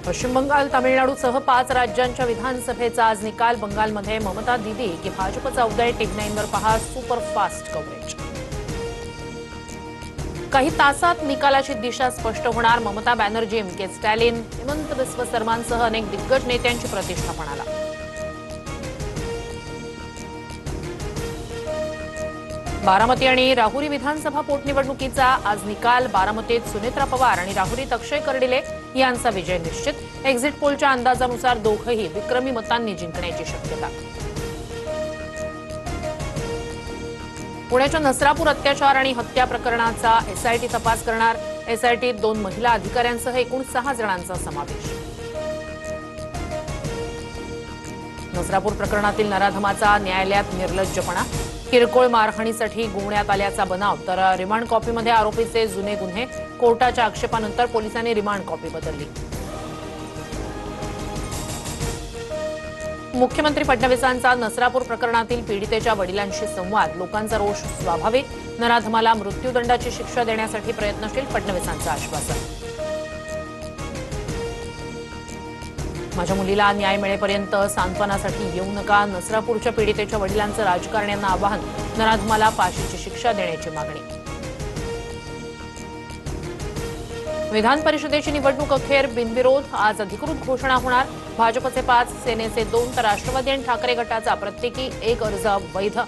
पश्चिम बंगाल, तामिळनाडूसह 5 राज्यांच्या विधानसभेचा आज निकाल। बंगालमध्ये ममता दीदी की भाजपचा उदय, टीव्ही9 वर पहा सुपरफास्ट कव्हरेज। काही तासात निकालाची दिशा स्पष्ट होणार। ममता बॅनर्जी, के स्टॅलिन, हेमंत बिस्व शर्मांसह अनेक दिग्गज नेत्यांची प्रतिष्ठा पणाला। बारामती आणि राहुरी विधानसभा पोटनिवडणुकीचा आज निकाल। बारामतीत सुनेत्रा पवार आणि राहुरीत अक्षय कर्डिले यांचा विजय निश्चित। एक्झिट पोलच्या अंदाजानुसार दोघंही विक्रमी मतांनी जिंकण्याची शक्यता। पुण्याच्या नसरापूर अत्याचार आणि हत्या प्रकरणाचा एसआयटी तपास करणार। एसआयटीत 2 महिला अधिकाऱ्यांसह एकूण 6 जणांचा समावेश। नसरापूर प्रकरणातील नराधमाचा न्यायालयात निर्लज्जपणा। किरकोळ मारहाणीसाठी गुंवण्यात आल्याचा बनाव, तर रिमांड कॉपीमध्ये आरोपीचे जुने गुन्हे। कोर्टाच्या आक्षेपानंतर पोलिसांनी रिमांड कॉपी बदलली। मुख्यमंत्री फडणवीसांचा नसरापूर प्रकरणातील पीडितेच्या वडिलांशी संवाद। लोकांचा रोष स्वाभाविक, नराधमाला मृत्यूदंडाची शिक्षा देण्यासाठी प्रयत्नशील, फडणवीसांचं आश्वासन। माझ्या मुलीला न्याय मिळेपर्यंत सांत्वनासाठी येऊ नका। नसरापूरच्या पीडितेच्या वडिलांचं राजकारण्यांना आवाहन। नराधमाला फाशीची शिक्षा देण्याची मागणी। विधान परिषदेची निवडणूक अखेर बिनविरोध। आज अधिकृत घोषणा होणार। भाजपचे 5, सेनेचे 2 तर राष्ट्रवादी आणि ठाकरे गटाचा प्रत्येकी 1 अर्ज वैध।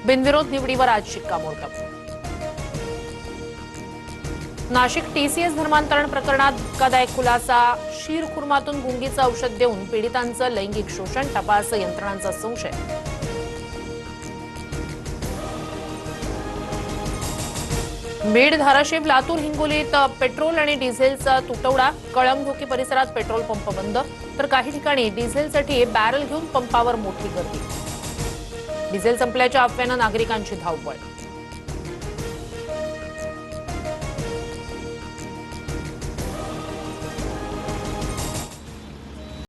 बिनविरोध निवडीवर आज शिक्कामोर्तब। नाशिक टीसीएस धर्मांतरण प्रकरणात धक्कादायक खुलासा। शीरखुर्मातून गुंगीचं औषध देऊन पीडितांचं लैंगिक शोषण, तपास यंत्रणांचा संशय। बीड, धाराशिव, लातूर, हिंगोलीत पेट्रोल आणि डिझेलचा तुटवडा। कळमघोकी परिसरात पेट्रोल पंप बंद, तर काही ठिकाणी डिझेलसाठी बॅरल घेऊन पंपावर मोठी गर्दी। डिझेल संपल्याच्या अफवेनं नागरिकांची धावपळ।